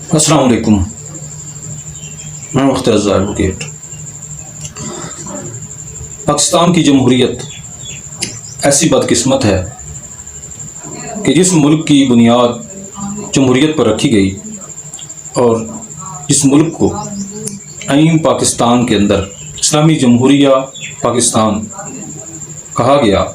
السلام علیکم، میں وقت رضا ایڈوکیٹ۔ پاکستان کی جمہوریت ایسی بدقسمت ہے کہ جس ملک کی بنیاد جمہوریت پر رکھی گئی اور جس ملک کو آئین پاکستان کے اندر اسلامی جمہوریہ پاکستان کہا گیا،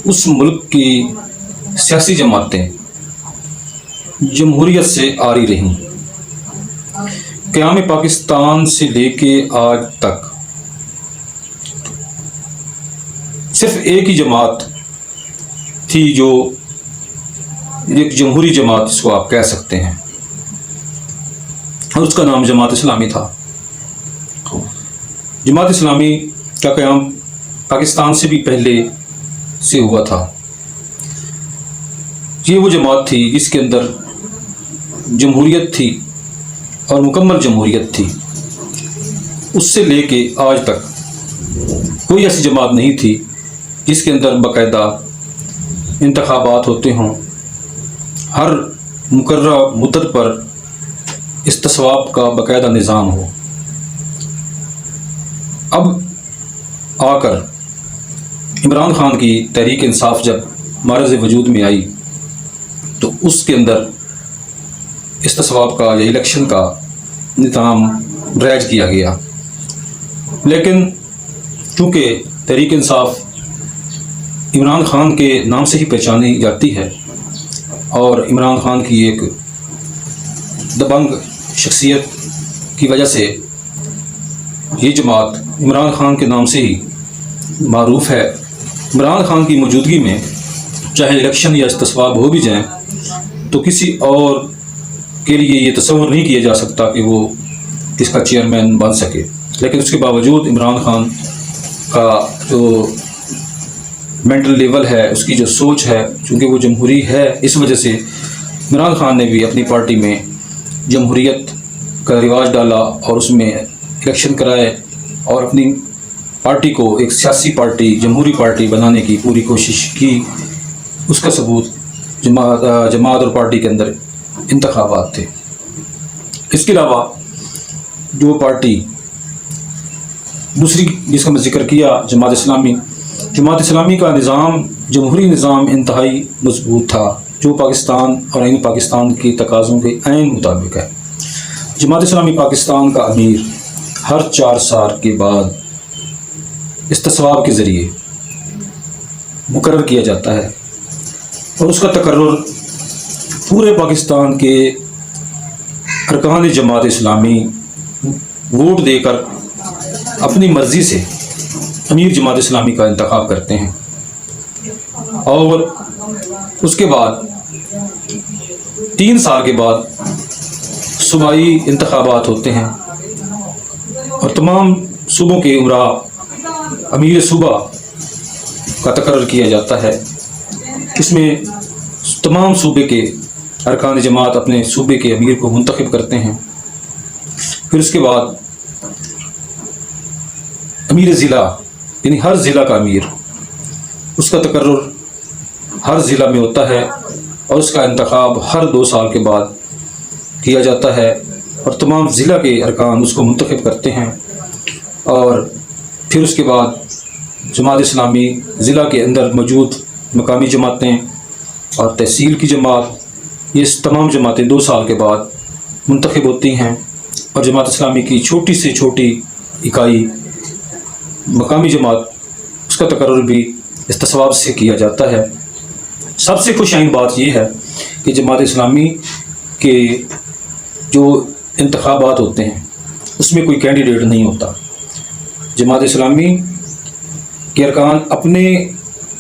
اس ملک کی سیاسی جماعتیں جمہوریت سے آری رہیں۔ قیام پاکستان سے لے کے آج تک صرف ایک ہی جماعت تھی جو ایک جمہوری جماعت اس کو آپ کہہ سکتے ہیں، اور اس کا نام جماعت اسلامی تھا۔ جماعت اسلامی کا قیام پاکستان سے بھی پہلے سے ہوا تھا۔ یہ وہ جماعت تھی جس کے اندر جمہوریت تھی اور مکمل جمہوریت تھی۔ اس سے لے کے آج تک کوئی ایسی جماعت نہیں تھی جس کے اندر باقاعدہ انتخابات ہوتے ہوں، ہر مقررہ مدت پر استصواب کا باقاعدہ نظام ہو۔ اب آ کر عمران خان کی تحریک انصاف جب معرض وجود میں آئی تو اس کے اندر استصواب کا یا الیکشن کا نظام رائج کیا گیا، لیکن چونکہ تحریک انصاف عمران خان کے نام سے ہی پہچانی جاتی ہے اور عمران خان کی ایک دبنگ شخصیت کی وجہ سے یہ جماعت عمران خان کے نام سے ہی معروف ہے۔ عمران خان کی موجودگی میں چاہے الیکشن یا استصواب ہو بھی جائیں تو کسی اور کے لیے یہ تصور نہیں کیا جا سکتا کہ وہ اس کا چیئرمین بن سکے، لیکن اس کے باوجود عمران خان کا جو مینٹل لیول ہے، اس کی جو سوچ ہے، چونکہ وہ جمہوری ہے، اس وجہ سے عمران خان نے بھی اپنی پارٹی میں جمہوریت کا رواج ڈالا اور اس میں الیکشن کرائے اور اپنی پارٹی کو ایک سیاسی پارٹی، جمہوری پارٹی بنانے کی پوری کوشش کی۔ اس کا ثبوت جماعت اور پارٹی کے اندر انتخابات تھے۔ اس کے علاوہ جو پارٹی دوسری جس کا میں ذکر کیا، جماعت اسلامی کا نظام، جمہوری نظام انتہائی مضبوط تھا جو پاکستان اور آئین پاکستان کی تقاضوں کے عین مطابق ہے۔ جماعت اسلامی پاکستان کا امیر ہر 4 سال کے بعد استصواب کے ذریعے مقرر کیا جاتا ہے اور اس کا تقرر پورے پاکستان کے ارکان جماعت اسلامی ووٹ دے کر اپنی مرضی سے امیر جماعت اسلامی کا انتخاب کرتے ہیں، اور اس کے بعد 3 سال کے بعد صوبائی انتخابات ہوتے ہیں اور تمام صوبوں کے امراء امیر صوبہ کا تقرر کیا جاتا ہے۔ اس میں تمام صوبے کے ارکان جماعت اپنے صوبے کے امیر کو منتخب کرتے ہیں۔ پھر اس کے بعد امیر ضلع، یعنی ہر ضلع کا امیر، اس کا تقرر ہر ضلع میں ہوتا ہے اور اس کا انتخاب ہر 2 سال کے بعد کیا جاتا ہے اور تمام ضلع کے ارکان اس کو منتخب کرتے ہیں۔ اور پھر اس کے بعد جماعت اسلامی ضلع کے اندر موجود مقامی جماعتیں اور تحصیل کی جماعت، یہ تمام جماعتیں 2 سال کے بعد منتخب ہوتی ہیں، اور جماعت اسلامی کی چھوٹی سے چھوٹی اکائی مقامی جماعت، اس کا تقرر بھی استصواب سے کیا جاتا ہے۔ سب سے خوش آئند بات یہ ہے کہ جماعت اسلامی کے جو انتخابات ہوتے ہیں اس میں کوئی کینڈیڈیٹ نہیں ہوتا۔ جماعت اسلامی کے ارکان اپنے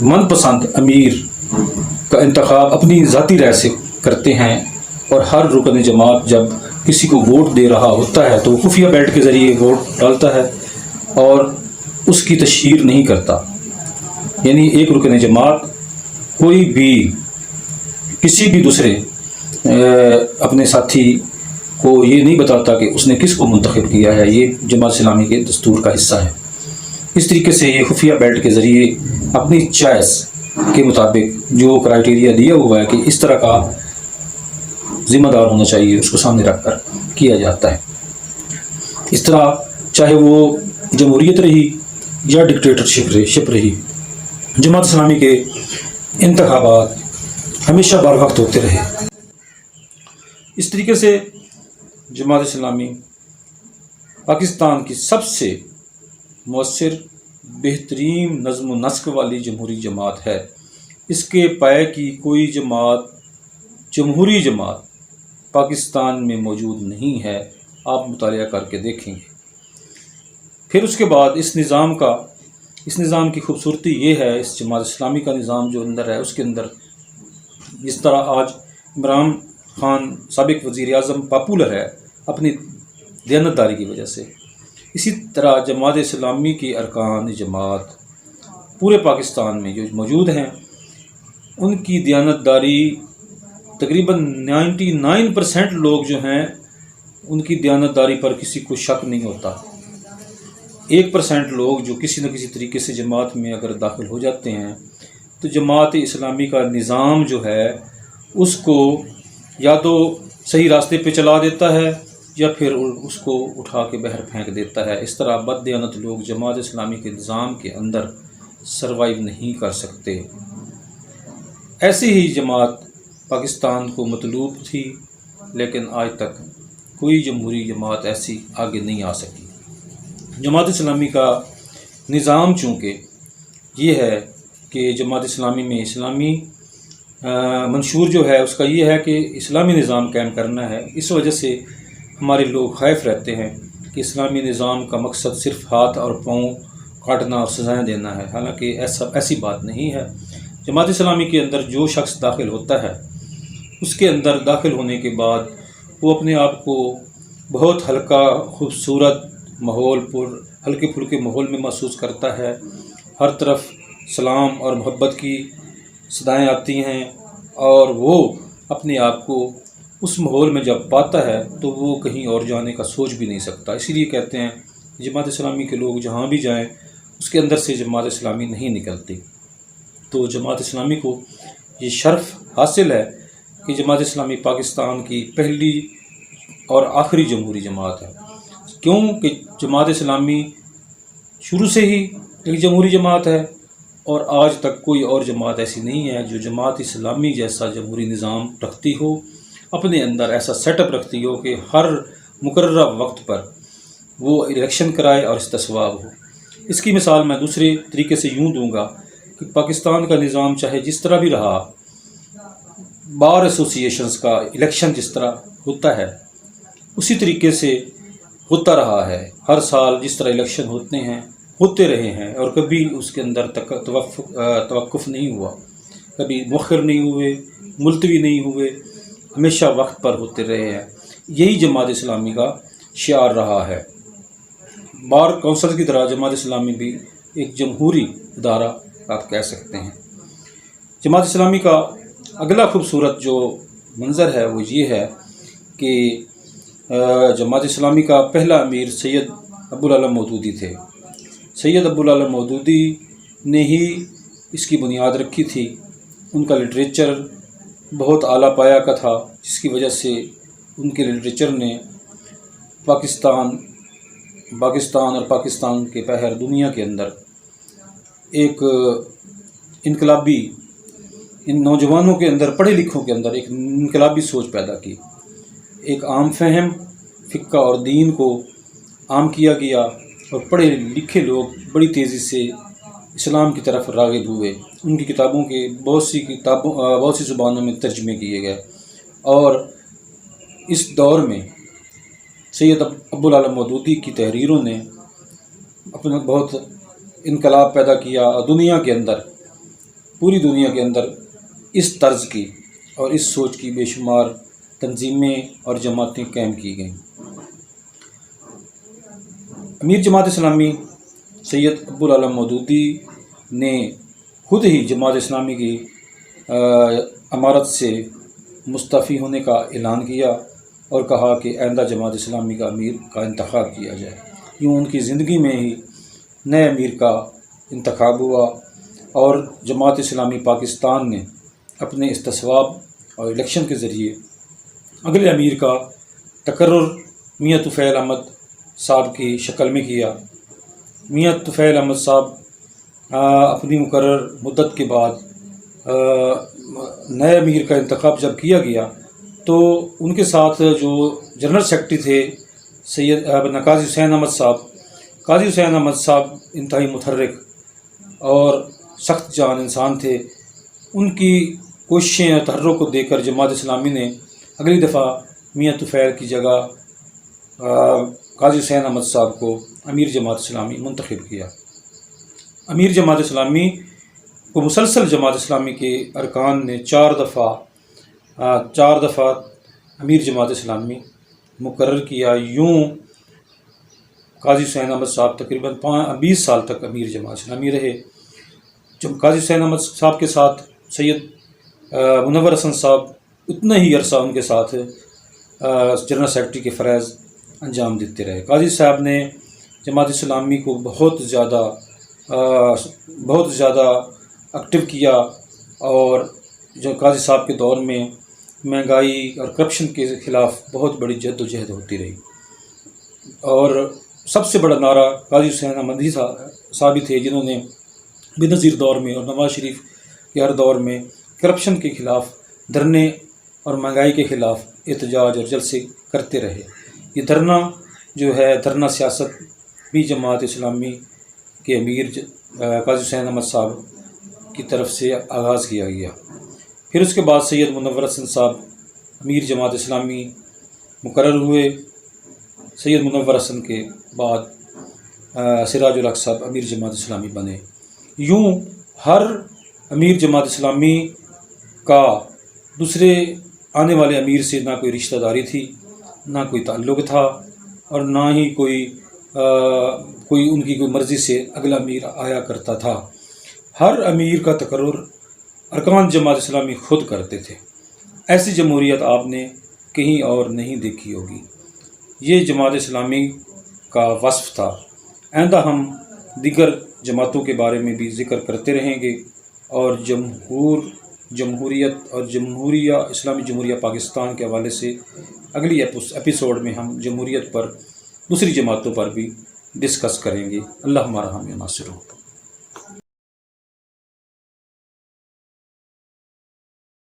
من پسند امیر کا انتخاب اپنی ذاتی رائے سے کرتے ہیں، اور ہر رکن جماعت جب کسی کو ووٹ دے رہا ہوتا ہے تو خفیہ بیلٹ کے ذریعے ووٹ ڈالتا ہے اور اس کی تشہیر نہیں کرتا۔ یعنی ایک رکن جماعت کوئی بھی کسی بھی دوسرے اپنے ساتھی کو یہ نہیں بتاتا کہ اس نے کس کو منتخب کیا ہے، یہ جماعت اسلامی کے دستور کا حصہ ہے۔ اس طریقے سے یہ خفیہ بیلٹ کے ذریعے اپنی چوائس کے مطابق جو کرائٹیریا دیا ہوا ہے کہ اس طرح کا ذمہ دار ہونا چاہیے اس کو سامنے رکھ کر کیا جاتا ہے۔ اس طرح چاہے وہ جمہوریت رہی یا ڈکٹیٹرشپ رہی، جماعت اسلامی کے انتخابات ہمیشہ بر وقت ہوتے رہے۔ اس طریقے سے جماعت اسلامی پاکستان کی سب سے مؤثر بہترین نظم و نسق والی جمہوری جماعت ہے۔ اس کے پائے کی کوئی جمہوری جماعت پاکستان میں موجود نہیں ہے، آپ مطالعہ کر کے دیکھیں گے۔ پھر اس کے بعد اس نظام کی خوبصورتی یہ ہے، اس جماعت اسلامی کا نظام جو اندر ہے، اس کے اندر جس طرح آج عمران خان سابق وزیر اعظم پاپولر ہے اپنی دیانتداری کی وجہ سے، اسی طرح جماعت اسلامی کی ارکان جماعت پورے پاکستان میں جو موجود ہیں، ان کی دیانتداری تقریباً 99% لوگ جو ہیں ان کی دیانتداری پر کسی کو شک نہیں ہوتا۔ 1% لوگ جو کسی نہ کسی طریقے سے جماعت میں اگر داخل ہو جاتے ہیں تو جماعت اسلامی کا نظام جو ہے اس کو یا تو صحیح راستے پہ چلا دیتا ہے یا پھر اس کو اٹھا کے باہر پھینک دیتا ہے۔ اس طرح بد دیانت لوگ جماعت اسلامی کے نظام کے اندر سروائیو نہیں کر سکتے۔ ایسی ہی جماعت پاکستان کو مطلوب تھی، لیکن آج تک کوئی جمہوری جماعت ایسی آگے نہیں آ سکی۔ جماعت اسلامی کا نظام چونکہ یہ ہے کہ جماعت اسلامی میں اسلامی منشور جو ہے اس کا یہ ہے کہ اسلامی نظام قائم کرنا ہے۔ اس وجہ سے ہمارے لوگ خائف رہتے ہیں کہ اسلامی نظام کا مقصد صرف ہاتھ اور پاؤں کاٹنا اور سزائیں دینا ہے، حالانکہ ایسی بات نہیں ہے۔ جماعت اسلامی کے اندر جو شخص داخل ہوتا ہے، اس کے اندر داخل ہونے کے بعد وہ اپنے آپ کو بہت ہلکا، خوبصورت ماحول، ہلکے پھلکے ماحول میں محسوس کرتا ہے۔ ہر طرف سلام اور محبت کی صدائیں آتی ہیں، اور وہ اپنے آپ کو اس ماحول میں جب پاتا ہے تو وہ کہیں اور جانے کا سوچ بھی نہیں سکتا۔ اسی لیے کہتے ہیں جماعت اسلامی کے لوگ جہاں بھی جائیں اس کے اندر سے جماعت اسلامی نہیں نکلتی۔ تو جماعت اسلامی کو یہ شرف حاصل ہے کہ جماعت اسلامی پاکستان کی پہلی اور آخری جمہوری جماعت ہے، کیونکہ جماعت اسلامی شروع سے ہی ایک جمہوری جماعت ہے، اور آج تک کوئی اور جماعت ایسی نہیں ہے جو جماعت اسلامی جیسا جمہوری نظام رکھتی ہو، اپنے اندر ایسا سیٹ اپ رکھتی ہو کہ ہر مقررہ وقت پر وہ الیکشن کرائے اور استصواب ہو۔ اس کی مثال میں دوسرے طریقے سے یوں دوں گا کہ پاکستان کا نظام چاہے جس طرح بھی رہا، بار ایسوسی ایشنز کا الیکشن جس طرح ہوتا ہے اسی طریقے سے ہوتا رہا ہے۔ ہر سال جس طرح الیکشن ہوتے رہے ہیں، اور کبھی اس کے اندر توقف نہیں ہوا، کبھی مؤخر نہیں ہوئے، ملتوی نہیں ہوئے، ہمیشہ وقت پر ہوتے رہے ہیں۔ یہی جماعت اسلامی کا شعار رہا ہے۔ بار کونسل کی طرح جماعت اسلامی بھی ایک جمہوری ادارہ آپ کہہ سکتے ہیں۔ جماعت اسلامی کا اگلا خوبصورت جو منظر ہے وہ یہ ہے کہ جماعت اسلامی کا پہلا امیر سید ابوالعلا مودودی تھے۔ سید ابوالعلا مودودی نے ہی اس کی بنیاد رکھی تھی۔ ان کا لٹریچر بہت اعلیٰ پایہ کا تھا، جس کی وجہ سے ان کے لٹریچر نے پاکستان اور پاکستان کے باہر دنیا کے اندر ایک انقلابی، ان نوجوانوں کے اندر، پڑھے لکھوں کے اندر ایک انقلابی سوچ پیدا کی۔ ایک عام فہم فقہ اور دین کو عام کیا گیا، اور پڑھے لکھے لوگ بڑی تیزی سے اسلام کی طرف راغب ہوئے۔ ان کی کتابوں کے بہت سی زبانوں میں ترجمے کیے گئے، اور اس دور میں سید ابوالعلا مودودی کی تحریروں نے اپنا بہت انقلاب پیدا کیا، اور پوری دنیا کے اندر اس طرز کی اور اس سوچ کی بے شمار تنظیمیں اور جماعتیں قائم کی گئیں۔ امیر جماعت اسلامی سید ابوالعلا مودودی نے خود ہی جماعت اسلامی کی امارت سے مستعفی ہونے کا اعلان کیا اور کہا کہ آئندہ جماعت اسلامی کا امیر کا انتخاب کیا جائے۔ یوں ان کی زندگی میں ہی نئے امیر کا انتخاب ہوا، اور جماعت اسلامی پاکستان نے اپنے استصواب اور الیکشن کے ذریعے اگلے امیر کا تقرر میاں طفیل احمد صاحب کی شکل میں کیا۔ میاں طفیل احمد صاحب اپنی مقرر مدت کے بعد نئے امیر کا انتخاب جب کیا گیا تو ان کے ساتھ جو جنرل سیکرٹری تھے سید قاضی حسین احمد صاحب، قاضی حسین احمد صاحب انتہائی متحرک اور سخت جان انسان تھے۔ ان کی کوششیں اور تحرک کو دیکھ کر جماعت اسلامی نے اگلی دفعہ میاں طفیل کی جگہ قاضی حسین احمد صاحب کو امیر جماعت اسلامی منتخب کیا۔ امیر جماعت اسلامی کو مسلسل جماعت اسلامی کے ارکان نے چار دفعہ امیر جماعت اسلامی مقرر کیا۔ یوں قاضی حسین احمد صاحب تقریباً 20 سال تک امیر جماعت اسلامی رہے۔ جب قاضی حسین احمد صاحب کے ساتھ سید منور حسن صاحب اتنا ہی عرصہ ان کے ساتھ جنرل سیکرٹری کے فرائض انجام دیتے رہے۔ قاضی صاحب نے جماعت اسلامی کو بہت زیادہ ایکٹیو کیا، اور جو قاضی صاحب کے دور میں مہنگائی اور کرپشن کے خلاف بہت بڑی جد و جہد ہوتی رہی، اور سب سے بڑا نعرہ قاضی حسین احمد صاحب ہی تھے جنہوں نے بے نظیر دور میں اور نواز شریف کے ہر دور میں کرپشن کے خلاف دھرنے اور مہنگائی کے خلاف احتجاج اور جلسے کرتے رہے۔ یہ دھرنا جو ہے دھرنا سیاست بھی جماعت اسلامی کے امیر قاضی حسین احمد صاحب کی طرف سے آغاز کیا گیا۔ پھر اس کے بعد سید منور حسن صاحب امیر جماعت اسلامی مقرر ہوئے۔ سید منور حسن کے بعد سراج الحق صاحب امیر جماعت اسلامی بنے۔ یوں ہر امیر جماعت اسلامی کا دوسرے آنے والے امیر سے نہ کوئی رشتہ داری تھی، نہ کوئی تعلق تھا، اور نہ ہی کوئی ان کی کوئی مرضی سے اگلا امیر آیا کرتا تھا۔ ہر امیر کا تقرر ارکان جماعت اسلامی خود کرتے تھے۔ ایسی جمہوریت آپ نے کہیں اور نہیں دیکھی ہوگی۔ یہ جماعت اسلامی کا وصف تھا۔ آئندہ ہم دیگر جماعتوں کے بارے میں بھی ذکر کرتے رہیں گے، اور جمہوریت اور اسلامی جمہوریہ پاکستان کے حوالے سے اگلی ایپیسوڈ میں ہم جمہوریت پر دوسری جماعتوں پر بھی ڈسکس کریں گے۔ اللہ ہمارا حامی و ناصر ہو۔